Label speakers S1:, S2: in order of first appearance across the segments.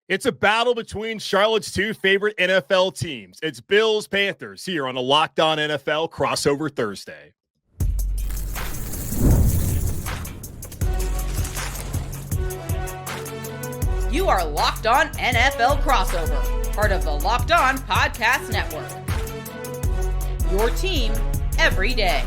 S1: It's a battle between Charlotte's two favorite NFL teams. It's Bills Panthers here on a Locked On NFL crossover Thursday.
S2: You are Locked On NFL crossover, part of the Locked On Podcast Network. Your team every day.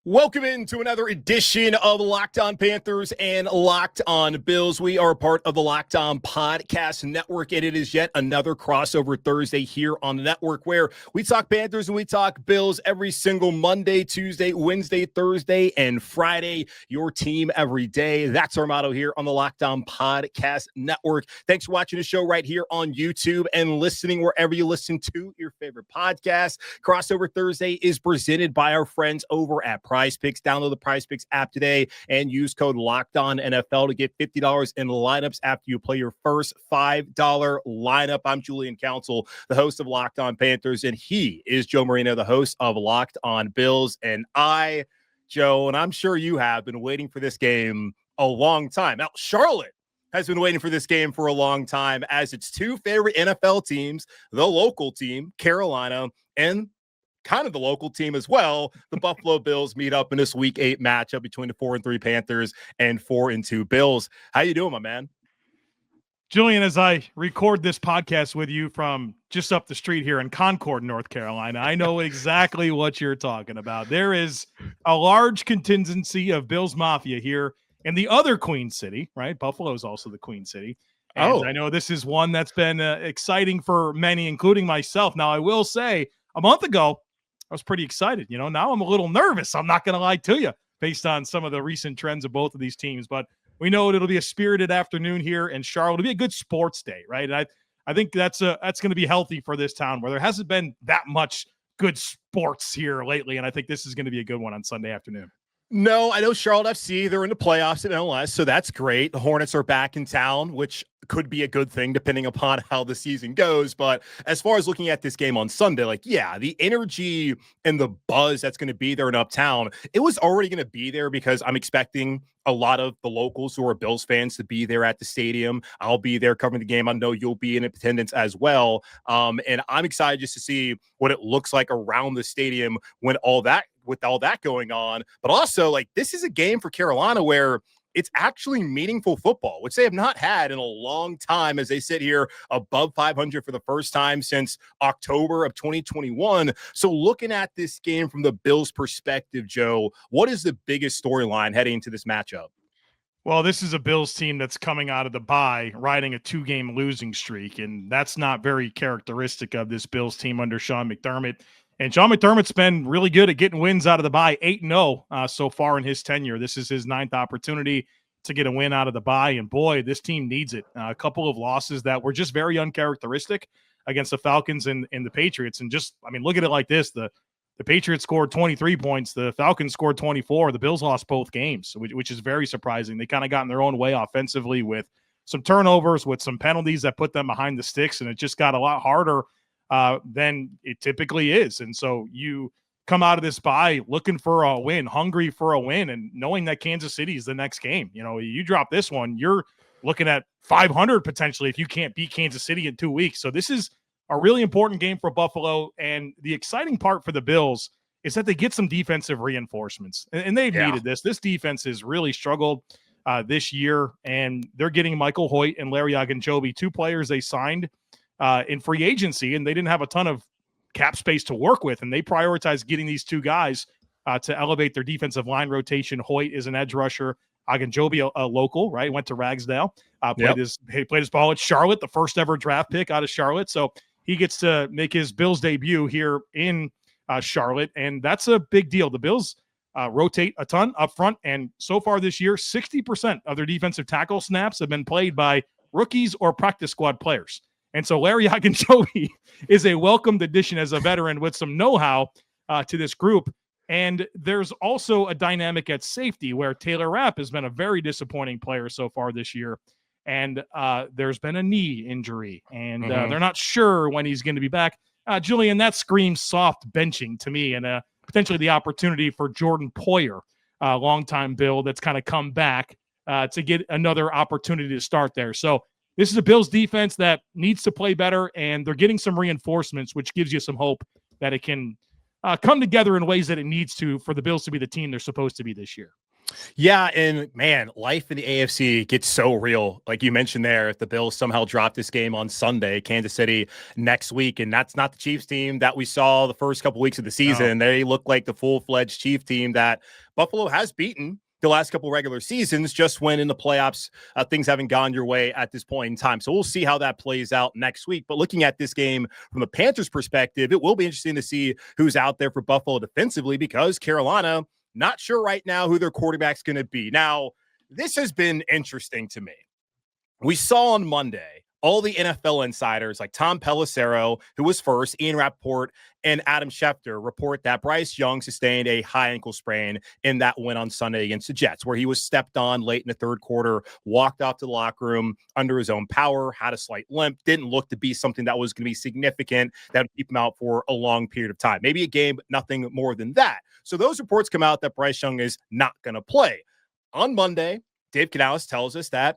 S1: Welcome into another edition of Locked On Panthers and Locked On Bills. We are part of the Locked On Podcast Network, and it is yet another crossover Thursday here on the network where we talk Panthers and we talk Bills every single Monday, Tuesday, Wednesday, Thursday, and Friday. Your team every day. That's our motto here on the Locked On Podcast Network. Thanks for watching the show right here on YouTube and listening wherever you listen to your favorite podcast. Crossover Thursday is presented by our friends over at Prize Picks. Download the Prize Picks app today and use code LOCKEDONNFL to get $50 in lineups after you play your first $5 lineup. I'm Julian Council, the host of Locked On Panthers, and he is Joe Marino, the host of Locked On Bills. And I, Joe, and I'm sure you have been waiting for this game a long time. Now, Charlotte has been waiting for this game for a long time as its two favorite NFL teams, the local team, Carolina, and kind of the local team as well, the Buffalo Bills, meet up in this Week 8 matchup between the 4-3 Panthers and 4-2 Bills. How you doing, my man?
S3: Julian, as I record this podcast with you from just up the street here in Concord, North Carolina, I know exactly what you're talking about. There is a large contingency of Bills Mafia here in the other Queen City, right? Buffalo is also the Queen City. And I know this is one that's been exciting for many, including myself. Now, I will say a month ago, I was pretty excited. Now I'm a little nervous. I'm not going to lie to you based on some of the recent trends of both of these teams. But we know it'll be a spirited afternoon here in Charlotte. It'll be a good sports day, right? And I think that's going to be healthy for this town where there hasn't been that much good sports here lately. And I think this is going to be a good one on Sunday afternoon.
S1: No, I know Charlotte FC, they're in the playoffs at MLS, so that's great. The Hornets are back in town, which could be a good thing depending upon how the season goes. But as far as looking at this game on Sunday, the energy and the buzz that's going to be there in Uptown, it was already going to be there because I'm expecting a lot of the locals who are Bills fans to be there at the stadium. I'll be there covering the game. I know you'll be in attendance as well. And I'm excited just to see what it looks like around the stadium with all that going on. But also, this is a game for Carolina where it's actually meaningful football, which they have not had in a long time as they sit here above 500 for the first time since October of 2021. So looking at this game from the Bills' perspective, Joe, what is the biggest storyline heading into this matchup?
S3: Well, this is a Bills team that's coming out of the bye, riding a 2-game losing streak, and that's not very characteristic of this Bills team under Sean McDermott. And Sean McDermott's been really good at getting wins out of the bye, 8-0 so far in his tenure. This is his 9th opportunity to get a win out of the bye, and boy, this team needs it. A couple of losses that were just very uncharacteristic against the Falcons and the Patriots. And look at it like this. The Patriots scored 23 points. The Falcons scored 24. The Bills lost both games, which is very surprising. They kind of got in their own way offensively with some turnovers, with some penalties that put them behind the sticks, and it just got a lot harder than it typically is. And so you come out of this bye looking for a win, hungry for a win, and knowing that Kansas City is the next game. You drop this one, you're looking at 500 potentially if you can't beat Kansas City in 2 weeks. So this is a really important game for Buffalo. And the exciting part for the Bills is that they get some defensive reinforcements, and they've needed this. This defense has really struggled this year, and they're getting Michael Hoyt and Larry Ogunjobi, 2 players they signed in free agency, and they didn't have a ton of cap space to work with, and they prioritized getting these 2 guys to elevate their defensive line rotation. Hoyt is an edge rusher. Ogunjobi, a local, right? Went to Ragsdale, played his ball at Charlotte, the first ever draft pick out of Charlotte. So he gets to make his Bills debut here in Charlotte, and that's a big deal. The Bills rotate a ton up front, and so far this year, 60% of their defensive tackle snaps have been played by rookies or practice squad players. And so Larry Ogunjobi is a welcomed addition as a veteran with some know-how to this group. And there's also a dynamic at safety where Taylor Rapp has been a very disappointing player so far this year. And there's been a knee injury, and they're not sure when he's going to be back. Julian, that screams soft benching to me, and potentially the opportunity for Jordan Poyer, longtime Bill that's kind of come back to get another opportunity to start there. So this is a Bills defense that needs to play better, and they're getting some reinforcements, which gives you some hope that it can come together in ways that it needs to for the Bills to be the team they're supposed to be this year.
S1: Yeah, and man, life in the AFC gets so real. Like you mentioned there, if the Bills somehow drop this game on Sunday, Kansas City next week, and that's not the Chiefs team that we saw the first couple weeks of the season. No. They look like the full-fledged Chief team that Buffalo has beaten the last couple regular seasons, just when in the playoffs, things haven't gone your way at this point in time. So we'll see how that plays out next week. But looking at this game from the Panthers' perspective, it will be interesting to see who's out there for Buffalo defensively, because Carolina, not sure right now who their quarterback's going to be. Now, this has been interesting to me. We saw on Monday all the NFL insiders like Tom Pelissero, who was first, Ian Rappaport, and Adam Schefter report that Bryce Young sustained a high ankle sprain in that win on Sunday against the Jets, where he was stepped on late in the third quarter, walked off to the locker room under his own power, had a slight limp, didn't look to be something that was going to be significant that would keep him out for a long period of time. Maybe a game, but nothing more than that. So those reports come out that Bryce Young is not going to play. On Monday, Dave Canales tells us that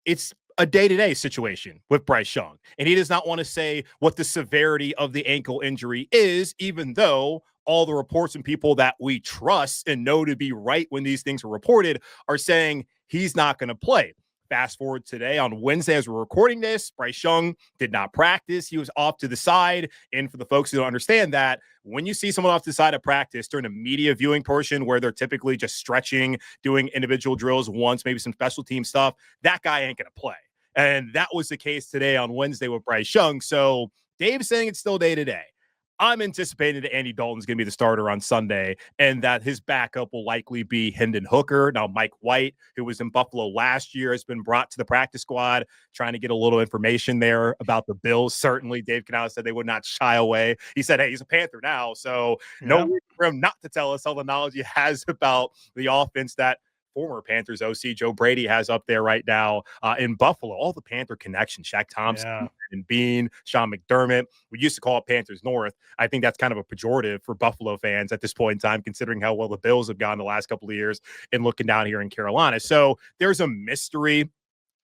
S1: it's a day-to-day situation with Bryce Young, and he does not want to say what the severity of the ankle injury is, even though all the reports and people that we trust and know to be right when these things are reported are saying he's not going to play. Fast forward today on Wednesday as we're recording this, Bryce Young did not practice. He was off to the side. And for the folks who don't understand that, when you see someone off to the side of practice during a media viewing portion where they're typically just stretching, doing individual drills once, maybe some special team stuff, that guy ain't going to play. And that was the case today on Wednesday with Bryce Young. So Dave's saying it's still day to day. I'm anticipating that Andy Dalton's going to be the starter on Sunday and that his backup will likely be Hendon Hooker. Now, Mike White, who was in Buffalo last year, has been brought to the practice squad, trying to get a little information there about the Bills. Certainly, Dave Canales said they would not shy away. He said, hey, he's a Panther now, so no reason for him not to tell us all the knowledge he has about the offense that former Panthers OC Joe Brady has up there right now in Buffalo. All the Panther connections, Shaq Thompson and Bean, Sean McDermott. We used to call it Panthers North. I think that's kind of a pejorative for Buffalo fans at this point in time, considering how well the Bills have gone the last couple of years and looking down here in Carolina. So there's a mystery,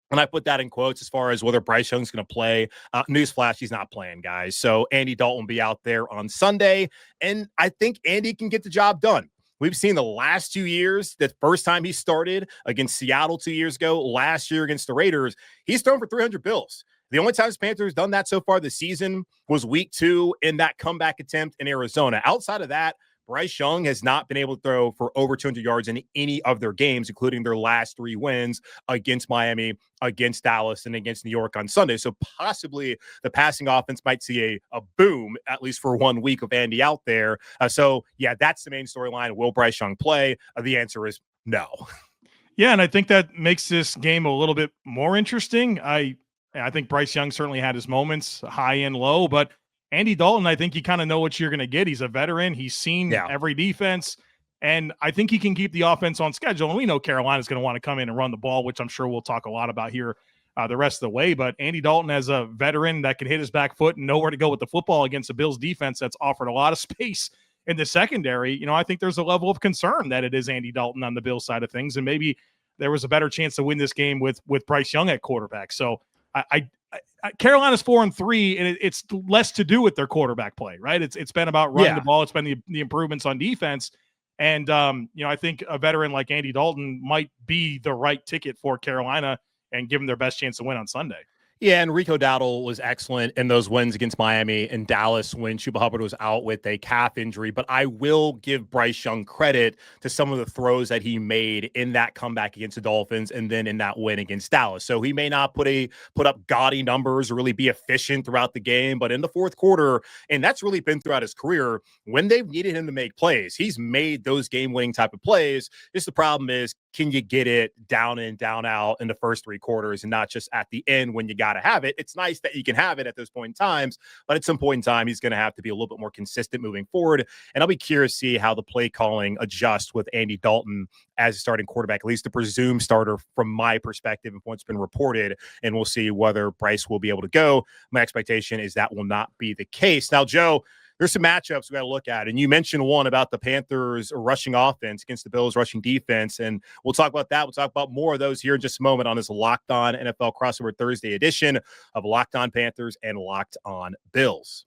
S1: and I put that in quotes, as far as whether Bryce Young's going to play. Newsflash, he's not playing, guys. So Andy Dalton will be out there on Sunday, and I think Andy can get the job done. We've seen the last 2 years, the first time he started against Seattle 2 years ago, last year against the Raiders, he's thrown for 300 Bills. The only time Panthers done that so far this season was week 2 in that comeback attempt in Arizona. Outside of that, Bryce Young has not been able to throw for over 200 yards in any of their games, including their last 3 wins against Miami, against Dallas, and against New York on Sunday. So possibly the passing offense might see a boom, at least for 1 week of Andy out there. So, yeah, that's the main storyline. Will Bryce Young play? The answer is no.
S3: Yeah, and I think that makes this game a little bit more interesting. I think Bryce Young certainly had his moments, high and low, but Andy Dalton, I think you kind of know what you're going to get. He's a veteran. He's seen every defense, and I think he can keep the offense on schedule. And we know Carolina's going to want to come in and run the ball, which I'm sure we'll talk a lot about here the rest of the way. But Andy Dalton, as a veteran that can hit his back foot and know where to go with the football against a Bills defense that's offered a lot of space in the secondary, I think there's a level of concern that it is Andy Dalton on the Bills side of things, and maybe there was a better chance to win this game with Bryce Young at quarterback. So Carolina's 4-3, and it's less to do with their quarterback play, right? It's been about running the ball. It's been the improvements on defense. And, I think a veteran like Andy Dalton might be the right ticket for Carolina and give them their best chance to win on Sunday.
S1: Yeah, and Rico Dowdle was excellent in those wins against Miami and Dallas when Chuba Hubbard was out with a calf injury. But I will give Bryce Young credit to some of the throws that he made in that comeback against the Dolphins and then in that win against Dallas. So he may not put up gaudy numbers or really be efficient throughout the game, but in the fourth quarter, and that's really been throughout his career, when they've needed him to make plays, he's made those game-winning type of plays. Just the problem is, can you get it down in, down out in the first 3 quarters and not just at the end when you got to have it? It's nice that you can have it at those point in times, but at some point in time, he's going to have to be a little bit more consistent moving forward. And I'll be curious to see how the play calling adjusts with Andy Dalton as a starting quarterback, at least the presumed starter from my perspective and what's been reported. And we'll see whether Bryce will be able to go. My expectation is that will not be the case. Now, Joe, there's some matchups we got to look at. And you mentioned one about the Panthers rushing offense against the Bills rushing defense. And we'll talk about that. We'll talk about more of those here in just a moment on this Locked On NFL Crossover Thursday edition of Locked On Panthers and Locked On Bills.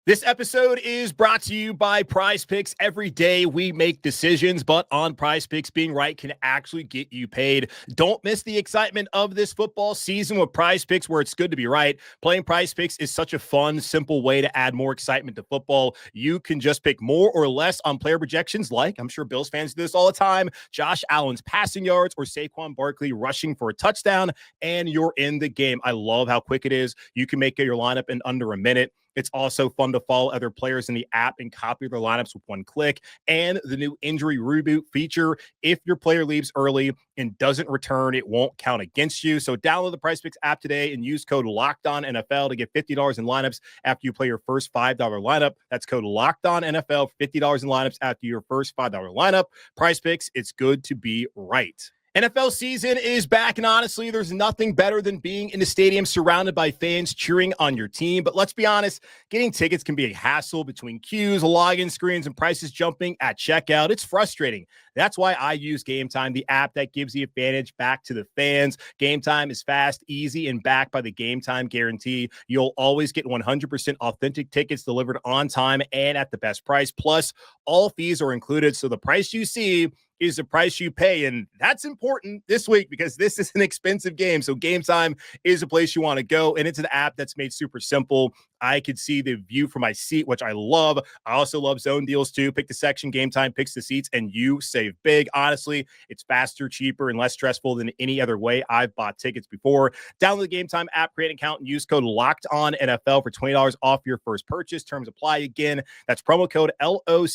S1: This episode is brought to you by Prize Picks. Every day we make decisions, but on Prize Picks, being right can actually get you paid. Don't miss the excitement of this football season with Prize Picks, where it's good to be right. Playing Prize Picks is such a fun, simple way to add more excitement to football. You can just pick more or less on player projections, like I'm sure Bills fans do this all the time, Josh Allen's passing yards or Saquon Barkley rushing for a touchdown, and you're in the game. I love how quick it is. You can make your lineup in under a minute. It's also fun to follow other players in the app and copy their lineups with one click. And the new injury reboot feature, if your player leaves early and doesn't return, it won't count against you. So download the PrizePicks app today and use code LOCKEDONNFL to get $50 in lineups after you play your first $5 lineup. That's code LOCKEDONNFL, $50 in lineups after your first $5 lineup. PrizePicks, it's good to be right. NFL season is back, and honestly, there's nothing better than being in the stadium surrounded by fans cheering on your team. But let's be honest, getting tickets can be a hassle between queues, login screens, and prices jumping at checkout. It's frustrating. That's why I use Game Time, the app that gives the advantage back to the fans. Game Time is fast, easy, and backed by the Game Time guarantee. You'll always get 100% authentic tickets delivered on time and at the best price. Plus, all fees are included, so the price you see is the price you pay. And that's important this week because this is an expensive game. So Game Time is a place you want to go. And it's an app that's made super simple. I could see the view from my seat, which I love. I also love zone deals too. Pick the section, Game Time picks the seats, and you save big. Honestly, it's faster, cheaper, and less stressful than any other way I've bought tickets before. Download the Game Time app, create an account, and use code LOCKEDONNFL for $20 off your first purchase. Terms apply. Again, that's promo code LOCKEDONNFL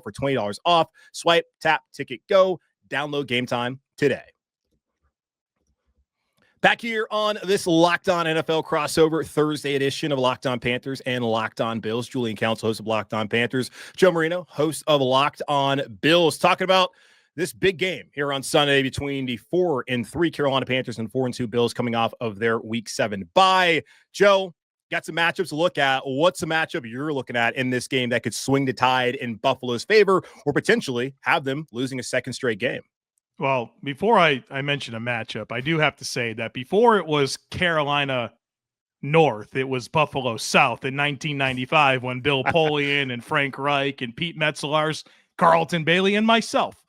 S1: for $20 off. Swipe, tap, ticket, go. Download Game Time today. Back here on this Locked On NFL crossover Thursday edition of Locked On Panthers and Locked On Bills. Julian Council, host of Locked On Panthers. Joe Marino, host of Locked On Bills, talking about this big game here on Sunday between the 4-3 Carolina Panthers and 4-2 Bills coming off of their Week 7 bye. Joe, got some matchups to look at. What's the matchup you're looking at in this game that could swing the tide in Buffalo's favor or potentially have them losing a second straight game?
S3: Well, before I mention a matchup, I do have to say that before it was Carolina North, it was Buffalo South in 1995 when Bill Polian and Frank Reich and Pete Metzelaars, Carlton Bailey, and myself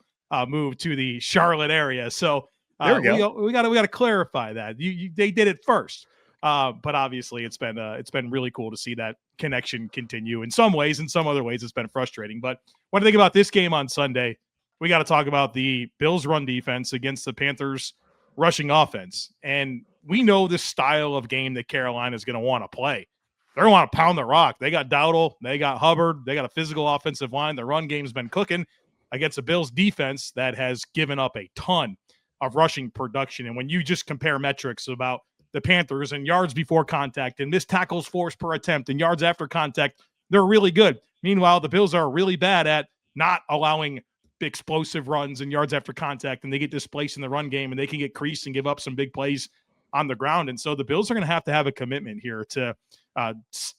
S3: moved to the Charlotte area. So
S1: there we go.
S3: We got to clarify that they did it first. But obviously it's been really cool to see that connection continue in some ways. In some other ways, it's been frustrating. But when I think about this game on Sunday, we got to talk about the Bills run defense against the Panthers rushing offense. And we know this style of game that Carolina is going to want to play. They're going to want to pound the rock. They got Dowdle. They got Hubbard. They got a physical offensive line. The run game's been cooking against a Bills defense that has given up a ton of rushing production. And when you just compare metrics about the Panthers and yards before contact and missed tackles forced per attempt and yards after contact, they're really good. Meanwhile, the Bills are really bad at not allowing explosive runs and yards after contact, and they get displaced in the run game, and they can get creased and give up some big plays on the ground. And so the Bills are going to have a commitment here to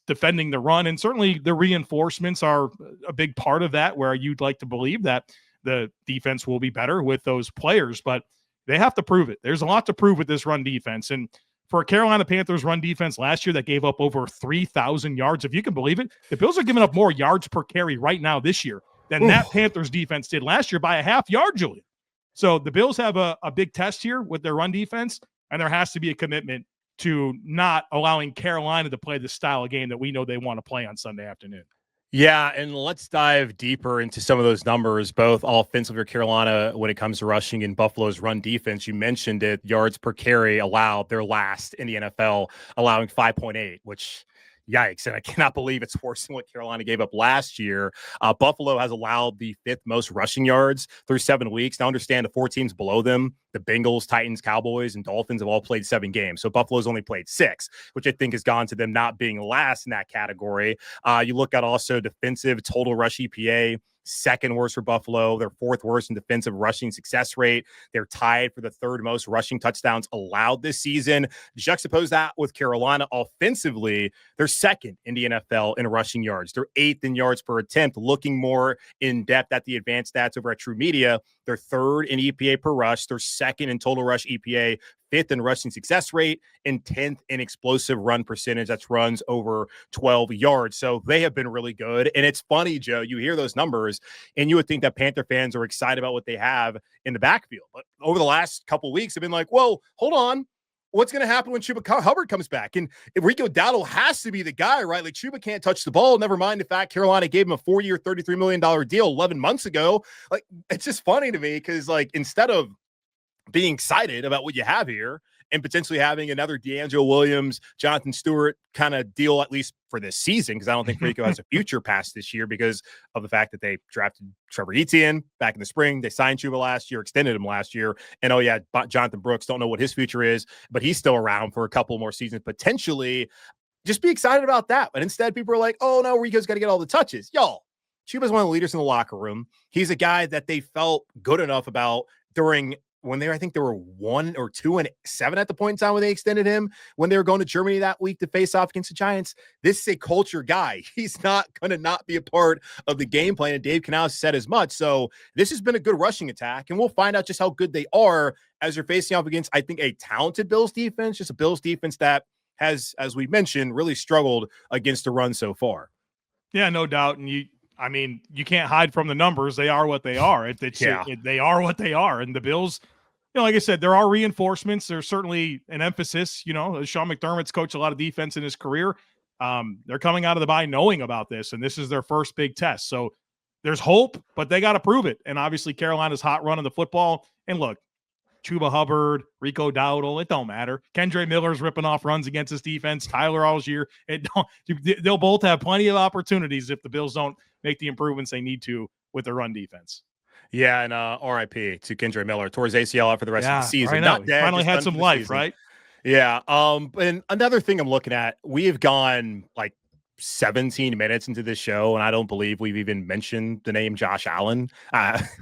S3: defending the run, and certainly the reinforcements are a big part of that, where you'd like to believe that the defense will be better with those players, but they have to prove it. There's a lot to prove with this run defense. And for a Carolina Panthers run defense last year that gave up over 3,000 yards, if you can believe it, the Bills are giving up more yards per carry right now this year than that Panthers defense did last year by a half yard, Julian. So the Bills have a big test here with their run defense, and there has to be a commitment to not allowing Carolina to play the style of game that we know they want to play on Sunday afternoon.
S1: Yeah, and let's dive deeper into some of those numbers, both offensive for Carolina when it comes to rushing and Buffalo's run defense. You mentioned it, yards per carry allowed. They're last in the NFL, allowing 5.8, which yikes. And I cannot believe it's worse than what Carolina gave up last year. Buffalo has allowed the 5th most rushing yards through 7 weeks. Now understand the 4 teams below them, the Bengals, Titans, Cowboys, and Dolphins have all played 7 games. So Buffalo's only played 6, which I think has gone to them not being last in that category. You look at also defensive total rush EPA, second worst for Buffalo. They're fourth worst in defensive rushing success rate. They're tied for the third most rushing touchdowns allowed this season. Juxtapose that with Carolina offensively, they're second in the NFL in rushing yards. They're eighth in yards per attempt. Looking more in depth at the advanced stats over at True Media, they're third in EPA per rush. They're second in total rush EPA, fifth in rushing success rate, and 10th in explosive run percentage. That's runs over 12 yards. So they have been really good. And it's funny, Joe, you hear those numbers and you would think that Panther fans are excited about what they have in the backfield. But over the last couple of weeks, they've been like, whoa, hold on. What's going to happen when Chuba Hubbard comes back? And Rico Dowdle has to be the guy, right? Like, Chuba can't touch the ball. Never mind the fact Carolina gave him a 4-year, $33 million deal 11 months ago. Like, it's just funny to me because, like, instead of being excited about what you have here and potentially having another D'Angelo Williams, Jonathan Stewart kind of deal, at least for this season, because I don't think Rico has a future past this year because of the fact that they drafted Trevor Etienne back in the spring. They signed Chuba last year, extended him last year. And, oh, yeah, Jonathan Brooks, don't know what his future is, but he's still around for a couple more seasons, potentially. Just be excited about that. But instead, people are like, oh, no, Rico's got to get all the touches. Y'all, Chuba's one of the leaders in the locker room. He's a guy that they felt good enough about during – when I think there were 1 or 2 and 7 at the point in time when they extended him, when they were going to Germany that week to face off against the Giants. This is a culture guy. He's not going to not be a part of the game plan, and Dave Canales said as much. So this has been a good rushing attack, and we'll find out just how good they are as they're facing off against, I think, a talented Bills defense, just a Bills defense that has, as we mentioned, really struggled against the run so far.
S3: Yeah, no doubt. And you can't hide from the numbers. They are what they are. They are what they are. And the Bills, like I said, there are reinforcements. There's certainly an emphasis. Sean McDermott's coached a lot of defense in his career. They're coming out of the bye knowing about this, and this is their first big test. So there's hope, but they got to prove it. And obviously Carolina's hot running the football. And look, Chuba Hubbard, Rico Dowdle, it don't matter. Kendre Miller's ripping off runs against his defense. Tyler Algier, they'll both have plenty of opportunities if the Bills don't make the improvements they need to with their run defense.
S1: Yeah, and RIP to Kendre Miller. Tore his ACL out for the rest of the season.
S3: Not dead, finally had some life, season. Right?
S1: Yeah. And another thing I'm looking at, we have gone like 17 minutes into this show, and I don't believe we've even mentioned the name Josh Allen,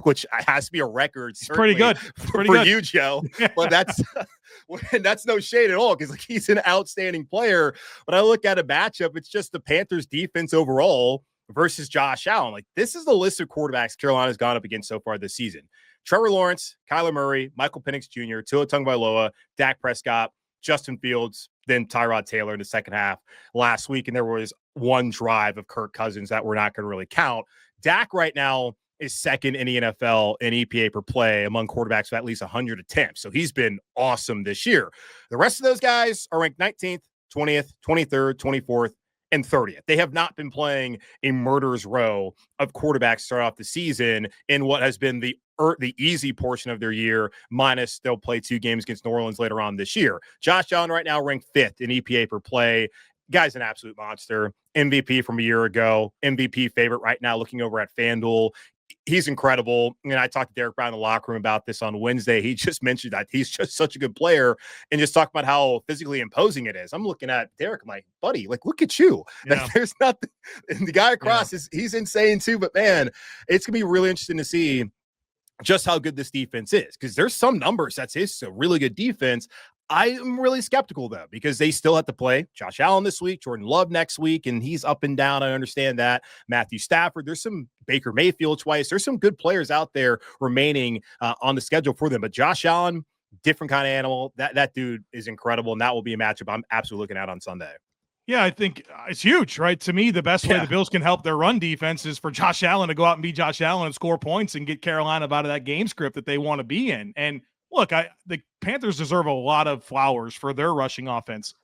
S1: which has to be a record.
S3: It's pretty good.
S1: For you, Joe. But that's no shade at all, because like, he's an outstanding player. But I look at a matchup, it's just the Panthers defense overall versus Josh Allen. Like, this is the list of quarterbacks Carolina's gone up against so far this season. Trevor Lawrence, Kyler Murray, Michael Penix Jr., Tua Tagovailoa, Dak Prescott, Justin Fields, then Tyrod Taylor in the second half last week. And there was one drive of Kirk Cousins that we're not going to really count. Dak right now is second in the NFL in EPA per play among quarterbacks with at least 100 attempts. So he's been awesome this year. The rest of those guys are ranked 19th, 20th, 23rd, 24th, and 30th. They have not been playing a murderer's row of quarterbacks start off the season in what has been the easy portion of their year, minus they'll play 2 games against New Orleans later on this year. Josh Allen right now ranked 5th in EPA per play. Guy's an absolute monster. MVP from a year ago. MVP favorite right now looking over at FanDuel. He's incredible. And I talked to Derek Brown in the locker room about this on Wednesday. He just mentioned that he's just such a good player and just talking about how physically imposing it is. I'm looking at Derek, I'm like, buddy, like, look at you. Yeah. Like, there's nothing. And the guy across he's insane too. But man, it's going to be really interesting to see just how good this defense is, because there's some numbers that say it's a really good defense. I am really skeptical, though, because they still have to play Josh Allen this week, Jordan Love next week, and he's up and down. I understand that. Matthew Stafford, there's some Baker Mayfield twice. There's some good players out there remaining on the schedule for them. But Josh Allen, different kind of animal. That dude is incredible, and that will be a matchup I'm absolutely looking at on Sunday.
S3: Yeah, I think it's huge, right? To me, the best way the Bills can help their run defense is for Josh Allen to go out and be Josh Allen and score points and get Carolina out of that game script that they want to be in. And look, the Panthers deserve a lot of flowers for their rushing offense.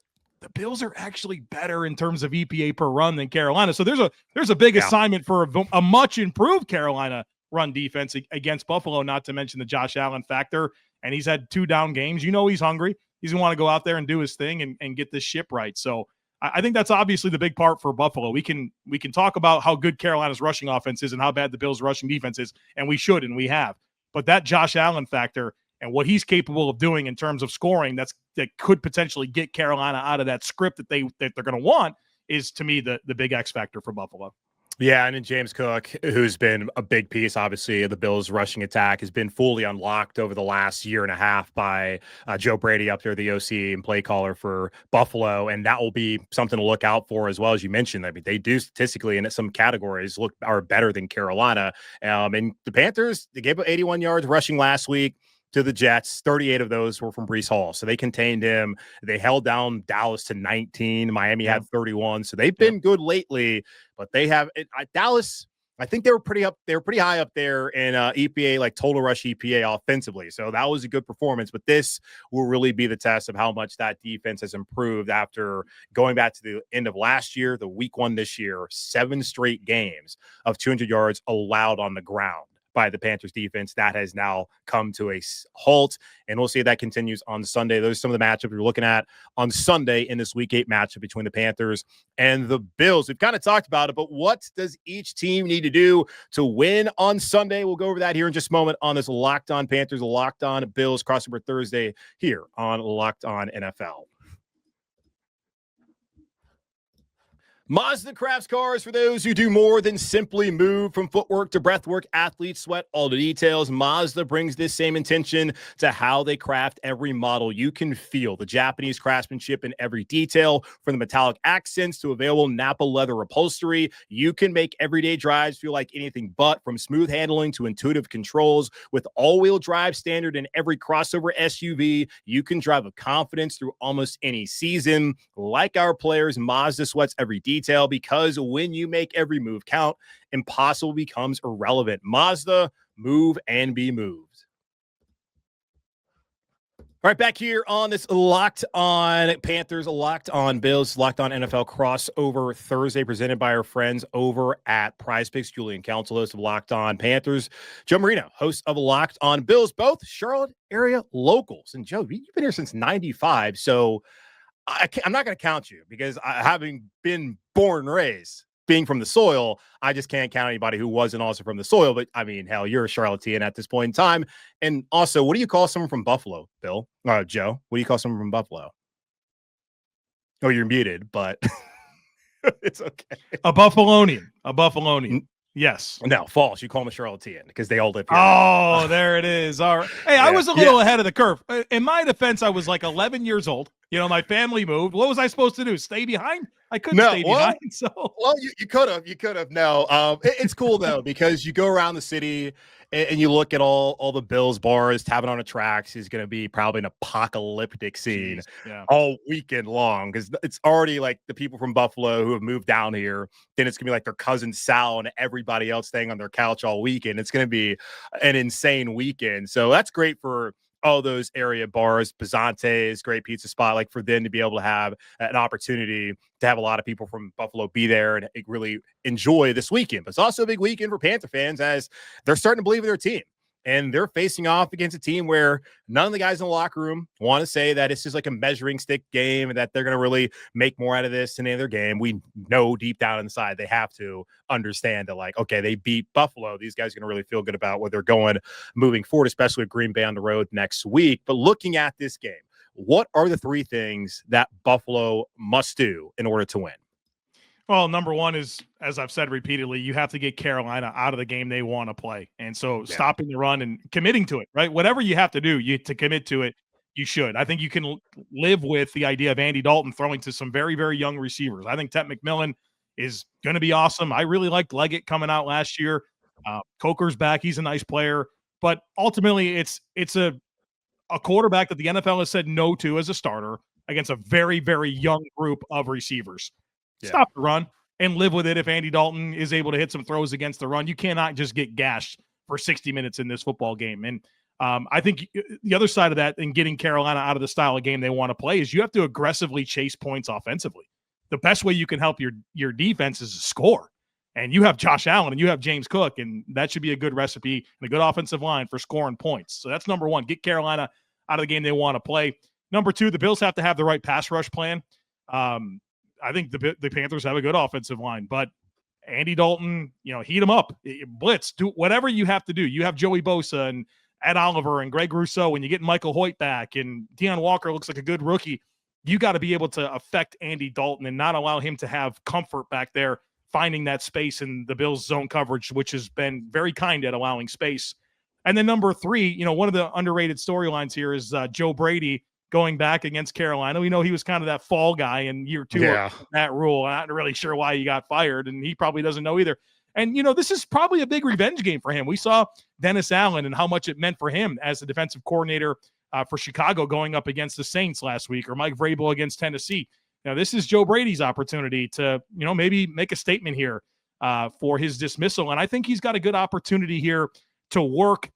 S3: The Bills are actually better in terms of EPA per run than Carolina. So there's a big assignment for a much improved Carolina run defense against Buffalo, not to mention the Josh Allen factor. And he's had 2 down games. He's hungry. He's going to want to go out there and do his thing and get this ship right. So I think that's obviously the big part for Buffalo. We can talk about how good Carolina's rushing offense is and how bad the Bills' rushing defense is, and we should, and we have. But that Josh Allen factor and what he's capable of doing in terms of scoring that could potentially get Carolina out of that script that they're going to want is, to me, the big X factor for Buffalo.
S1: Yeah, and then James Cook, who's been a big piece, obviously, of the Bills' rushing attack, has been fully unlocked over the last year and a half by Joe Brady up there, the OC and play caller for Buffalo, and that will be something to look out for as well. As you mentioned, I mean, they do statistically in some categories are better than Carolina. And the Panthers, they gave up 81 yards rushing last week to the Jets. 38 of those were from Breece Hall. So they contained him. They held down Dallas to 19. Miami had 31. So they've been good lately, but they have Dallas. I think they were pretty high up there in EPA, like total rush EPA offensively. So that was a good performance, but this will really be the test of how much that defense has improved after going back to the end of last year, the week 1 this year, 7 straight games of 200 yards allowed on the ground by the Panthers defense. That has now come to a halt, and we'll see if that continues on Sunday. Those are some of the matchups we're looking at on Sunday in this Week 8 matchup between the Panthers and the Bills. We've kind of talked about it, but what does each team need to do to win on Sunday? We'll go over that here in just a moment on this Locked On Panthers, Locked On Bills crossover Thursday here on Locked On NFL. Mazda crafts cars for those who do more than simply move. From footwork to breathwork, athletes sweat all the details. Mazda brings this same intention to how they craft every model. You can feel the Japanese craftsmanship in every detail, from the metallic accents to available Napa leather upholstery. You can make everyday drives feel like anything but, from smooth handling to intuitive controls. With all-wheel drive standard in every crossover SUV, you can drive with confidence through almost any season. Like our players, Mazda sweats every detail, because when you make every move count, impossible becomes irrelevant. Mazda, move and be moved. All right, back here on this Locked On Panthers, Locked On Bills, Locked On NFL crossover Thursday, presented by our friends over at Prize Picks. Julian Council, host of Locked On Panthers. Joe Marino, host of Locked On Bills, both Charlotte area locals. And Joe, you've been here since 95, so I'm not going to count you, because having been born and raised, being from the soil, I just can't count anybody who wasn't also from the soil. But I mean, hell, you're a Charlottean at this point in time. And also, what do you call someone from Buffalo, Bill? Joe, what do you call someone from Buffalo? Oh, you're muted, but it's okay.
S3: A Buffalonian. Yes.
S1: No, false. You call them a Charlottean because they all live here.
S3: Oh, there it is. All right. Hey, I was a little ahead of the curve. In my defense, I was like 11 years old. You know, my family moved. What was I supposed to do? Stay behind? I couldn't stay behind. So,
S1: well, you could have. You could have. No, it's cool though, because you go around the city and you look at all the Bills bars. Tavern on the Tracks is going to be probably an apocalyptic scene all weekend long, because it's already like the people from Buffalo who have moved down here. Then it's going to be like their cousin Sal and everybody else staying on their couch all weekend. It's going to be an insane weekend. So that's great for all those area bars. Pizzante's great pizza spot, like for them to be able to have an opportunity to have a lot of people from Buffalo be there and really enjoy this weekend. But it's also a big weekend for Panther fans, as they're starting to believe in their team. And they're facing off against a team where none of the guys in the locker room want to say that it's just like a measuring stick game and that they're going to really make more out of this than any other game. We know deep down inside they have to understand that, like, okay, they beat Buffalo. These guys are going to really feel good about where they're going moving forward, especially with Green Bay on the road next week. But looking at this game, what are the 3 things that Buffalo must do in order to win?
S3: Well, number one is, as I've said repeatedly, you have to get Carolina out of the game they want to play. And so stopping the run and committing to it, right? Whatever you have to do to commit to it, you should. I think you can live with the idea of Andy Dalton throwing to some very, very young receivers. I think Tet McMillan is going to be awesome. I really liked Leggett coming out last year. Coker's back. He's a nice player. But ultimately, it's a quarterback that the NFL has said no to as a starter against a very, very young group of receivers. Stop the run and live with it. If Andy Dalton is able to hit some throws against the run, you cannot just get gashed for 60 minutes in this football game. And I think the other side of that, and getting Carolina out of the style of game they want to play, is you have to aggressively chase points offensively. The best way you can help your defense is to score. And you have Josh Allen and you have James Cook, and that should be a good recipe and a good offensive line for scoring points. So that's number one. Get Carolina out of the game they want to play. Number two, the Bills have to have the right pass rush plan. I think the Panthers have a good offensive line, but Andy Dalton, heat him up, blitz, do whatever you have to do. You have Joey Bosa and Ed Oliver and Greg Rousseau, and you get Michael Hoyt back, and Deion Walker looks like a good rookie. You got to be able to affect Andy Dalton and not allow him to have comfort back there finding that space in the Bills' zone coverage, which has been very kind at allowing space. And then number 3, one of the underrated storylines here is Joe Brady going back against Carolina. We know he was kind of that fall guy in year 2 of that rule. I'm not really sure why he got fired, and he probably doesn't know either. And, this is probably a big revenge game for him. We saw Dennis Allen and how much it meant for him as the defensive coordinator for Chicago going up against the Saints last week, or Mike Vrabel against Tennessee. Now, this is Joe Brady's opportunity to, maybe make a statement here for his dismissal. And I think he's got a good opportunity here to work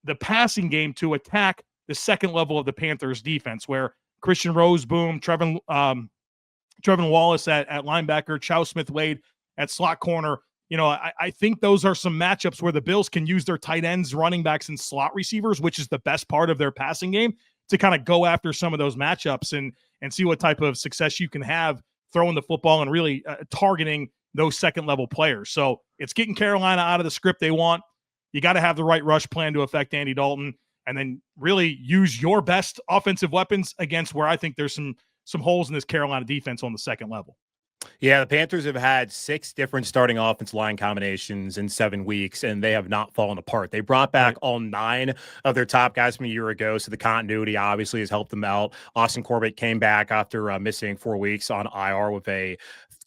S3: the passing game to attack the second level of the Panthers defense, where Christian Roseboom, Trevin Wallace at linebacker, Chow Smith-Wade at slot corner. I think those are some matchups where the Bills can use their tight ends, running backs, and slot receivers, which is the best part of their passing game, to kind of go after some of those matchups and see what type of success you can have throwing the football and really targeting those second-level players. So it's getting Carolina out of the script they want. You got to have the right rush plan to affect Andy Dalton, and then really use your best offensive weapons against where I think there's some holes in this Carolina defense on the second level.
S1: Yeah, the Panthers have had 6 different starting offensive line combinations in 7 weeks, and they have not fallen apart. They brought back all 9 of their top guys from a year ago, so the continuity obviously has helped them out. Austin Corbett came back after missing 4 weeks on IR with a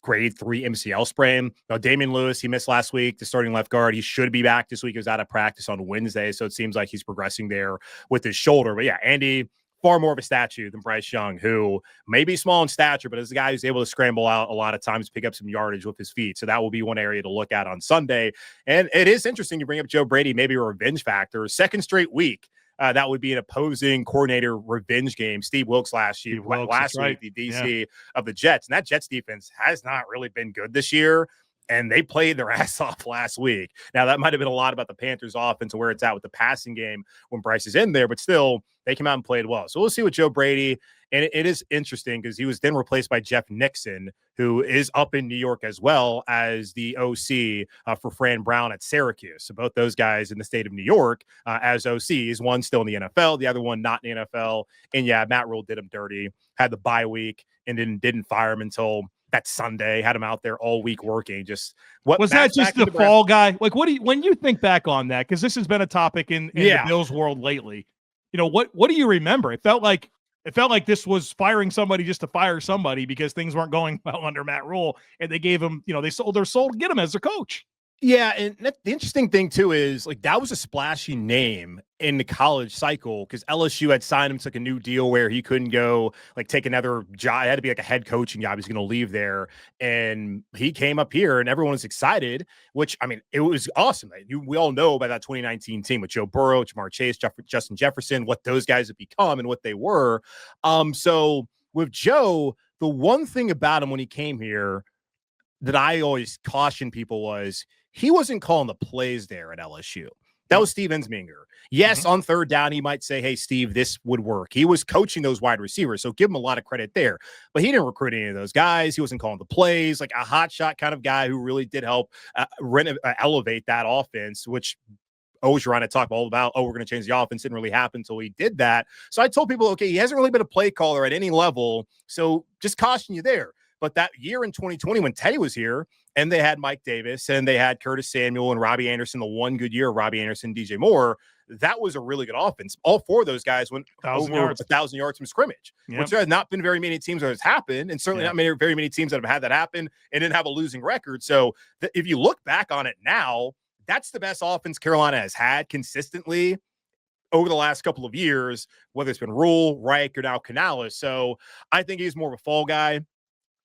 S1: grade 3 MCL sprain. Now, Damian Lewis, he missed last week, the starting left guard. He should be back this week. He was out of practice on Wednesday, so it seems like he's progressing there with his shoulder. But yeah, Andy, far more of a statue than Bryce Young, who may be small in stature, but is a guy who's able to scramble out a lot of times, pick up some yardage with his feet. So that will be one area to look at on Sunday. And it is interesting to bring up Joe Brady, maybe a revenge factor. Second straight week, that would be an opposing coordinator revenge game. Steve Wilkes last week, the DC of the Jets. And that Jets defense has not really been good this year. And they played their ass off last week. Now, that might have been a lot about the Panthers' offense and where it's at with the passing game when Bryce is in there, but still, they came out and played well. So we'll see what Joe Brady, and it is interesting because he was then replaced by Jeff Nixon, who is up in New York as well as the OC for Fran Brown at Syracuse. So both those guys in the state of New York as OCs, one still in the NFL, the other one not in the NFL. And yeah, Matt Rule did him dirty, had the bye week, and then didn't fire him until that Sunday, had him out there all week working. Just what
S3: was that? Just the fall guy? Like, when you think back on that, because this has been a topic in the Bills world lately. What do you remember? It felt like this was firing somebody just to fire somebody because things weren't going well under Matt Rule, and they gave him, they sold their soul to get him as their coach.
S1: Yeah, and the interesting thing, too, is like that was a splashy name in the college cycle because LSU had signed him to like a new deal where he couldn't go like take another job. It had to be like a head coaching job. He's going to leave there. And he came up here and everyone was excited, which, I mean, it was awesome. We all know about that 2019 team with Joe Burrow, Jamar Chase, Justin Jefferson, what those guys have become and what they were. So with Joe, the one thing about him when he came here that I always caution people was he wasn't calling the plays there at LSU. That was Steve Ensminger. Yes, on third down, he might say, hey, Steve, this would work. He was coaching those wide receivers, so give him a lot of credit there. But he didn't recruit any of those guys. He wasn't calling the plays, like a hotshot kind of guy who really did help elevate that offense, which Ogeron had talked all about, we're going to change the offense. Didn't really happen until he did that. So I told people, okay, he hasn't really been a play caller at any level, so just caution you there. But that year in 2020 when Teddy was here and they had Mike Davis and they had Curtis Samuel and Robbie Anderson, the one good year of Robbie Anderson, DJ Moore, that was a really good offense. All 4 of those guys went over 1,000 yards from scrimmage, which there have not been very many teams that has happened, and certainly not very many teams that have had that happen and didn't have a losing record. So if you look back on it now, that's the best offense Carolina has had consistently over the last couple of years, whether it's been Rule, Reich, or now Canales. So I think he's more of a fall guy.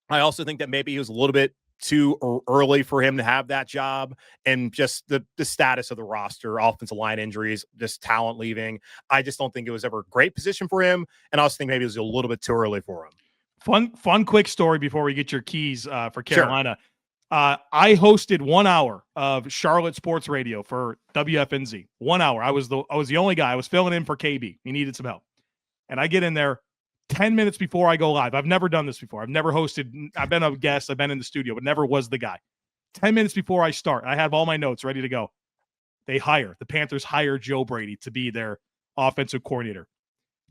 S1: I also think that maybe he was a little bit too early for him to have that job, and just the status of the roster, offensive line injuries, just talent leaving. I just don't think it was ever a great position for him. And I also think maybe it was a little bit too early for him.
S3: Fun, quick story before we get your keys for Carolina. Sure. I hosted 1 hour of Charlotte Sports Radio for WFNZ. 1 hour. I was the only guy. I was filling in for KB. He needed some help. And I get in there 10 minutes before I go live. I've never done this before. I've never hosted. I've been a guest. I've been in the studio, but never was the guy. 10 minutes before I start, I have all my notes ready to go. The Panthers hire Joe Brady to be their offensive coordinator.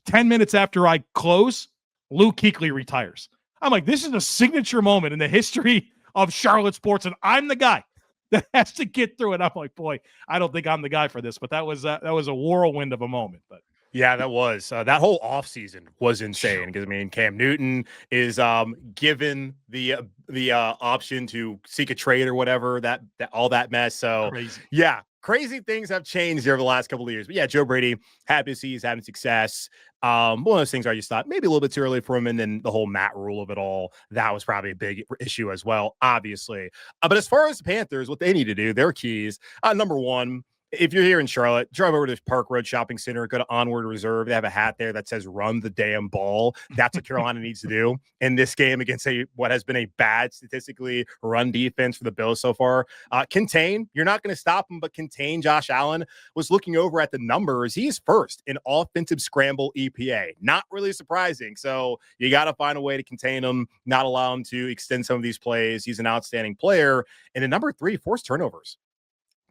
S3: 10 minutes after I close, Luke Kuechly retires. I'm like, this is a signature moment in the history of Charlotte sports, and I'm the guy that has to get through it. I'm like, boy, I don't think I'm the guy for this, but that was a whirlwind of a moment. But
S1: Yeah, that was that whole offseason was insane because I mean Cam Newton is given the option to seek a trade or whatever that all that mess. So
S3: crazy.
S1: Yeah, crazy things have changed over the last couple of years. But yeah, Joe Brady, happy to see he's having success. One of those things I just thought maybe a little bit too early for him, and then the whole Matt rule of it all, that was probably a big issue as well, obviously. But as far as the Panthers, what they need to do, their keys, number one, if you're here in Charlotte, drive over to Park Road Shopping Center, go to Onward Reserve. They have a hat there that says "Run the damn ball." That's what Carolina needs to do in this game against what has been a bad statistically run defense for the Bills so far. Contain. You're not going to stop him, but contain Josh Allen. Was looking over at the numbers. He's first in offensive scramble EPA. Not really surprising. So you got to find a way to contain him, not allow him to extend some of these plays. He's an outstanding player. And then number 3, forced turnovers.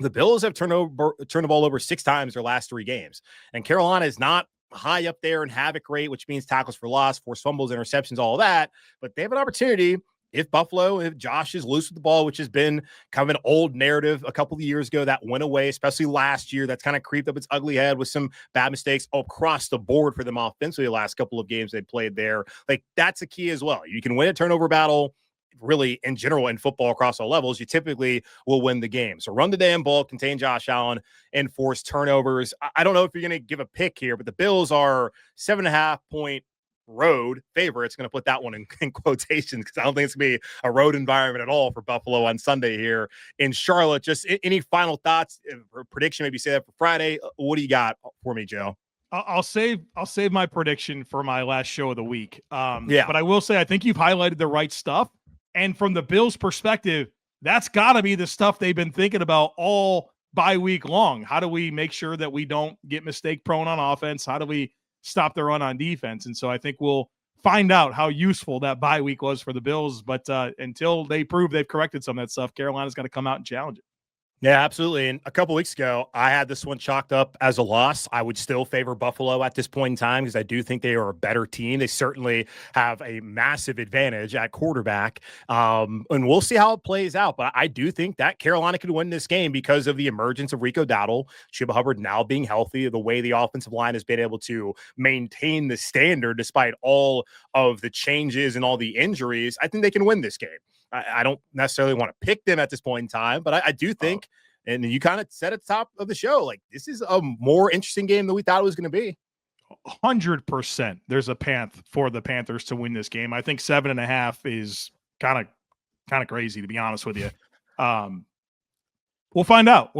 S1: The Bills have turned the ball over 6 times their last 3 games. And Carolina is not high up there in havoc rate, which means tackles for loss, forced fumbles, interceptions, all of that. But they have an opportunity if Josh is loose with the ball, which has been kind of an old narrative a couple of years ago that went away, especially last year. That's kind of creeped up its ugly head with some bad mistakes across the board for them offensively the last couple of games they played there. Like, that's a key as well. You can win a turnover battle. Really, in general, in football across all levels, you typically will win the game. So run the damn ball, contain Josh Allen, and force turnovers. I don't know if you're going to give a pick here, but the Bills are 7.5-point road favorites. Going to put that one in quotations because I don't think it's going to be a road environment at all for Buffalo on Sunday here in Charlotte. Just any final thoughts or prediction? Maybe say that for Friday. What do you got for me, Joe?
S3: I'll save my prediction for my last show of the week. But I will say I think you've highlighted the right stuff. And from the Bills' perspective, that's got to be the stuff they've been thinking about all bye week long. How do we make sure that we don't get mistake prone on offense? How do we stop the run on defense? And so I think we'll find out how useful that bye week was for the Bills. But until they prove they've corrected some of that stuff, Carolina's got to come out and challenge it.
S1: Yeah, absolutely. And a couple weeks ago, I had this one chalked up as a loss. I would still favor Buffalo at this point in time because I do think they are a better team. They certainly have a massive advantage at quarterback. And we'll see how it plays out. But I do think that Carolina could win this game because of the emergence of Rico Dowdle, Chuba Hubbard now being healthy, the way the offensive line has been able to maintain the standard despite all of the changes and all the injuries. I think they can win this game. I don't necessarily want to pick them at this point in time, but I do think, and you kind of said at the top of the show, like this is a more interesting game than we thought it was going to be.
S3: 100%. There's a path for the Panthers to win this game. I think 7.5 is kind of crazy, to be honest with you. We'll find out.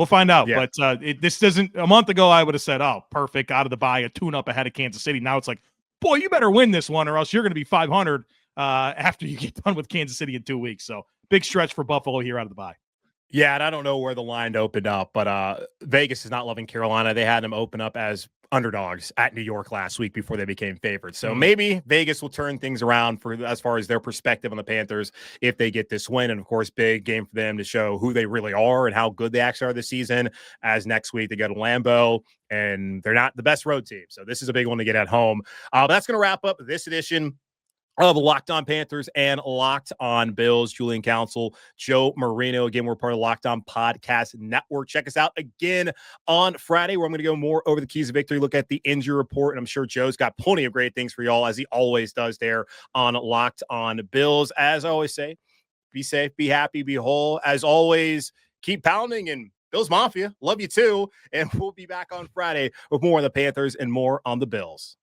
S3: Yeah. But this doesn't. A month ago, I would have said, "Oh, perfect, out of the bye, a tune-up ahead of Kansas City." Now it's like, boy, you better win this one, or else you're going to be 500. After you get done with Kansas City in 2 weeks. So big stretch for Buffalo here out of the bye.
S1: Yeah, and I don't know where the line opened up, but Vegas is not loving Carolina. They had them open up as underdogs at New York last week before they became favorites. So maybe Vegas will turn things around for as far as their perspective on the Panthers if they get this win. And of course, big game for them to show who they really are and how good they actually are this season, as next week they go to Lambeau and they're not the best road team. So this is a big one to get at home. But that's going to wrap up this edition of Locked On Panthers and Locked On Bills. Julian Council, Joe Marino. Again, we're part of the Locked On Podcast Network. Check us out again on Friday, where I'm going to go more over the keys of victory, look at the injury report, and I'm sure Joe's got plenty of great things for y'all, as he always does there on Locked On Bills. As I always say, be safe, be happy, be whole. As always, keep pounding, and Bills Mafia, love you too. And we'll be back on Friday with more on the Panthers and more on the Bills.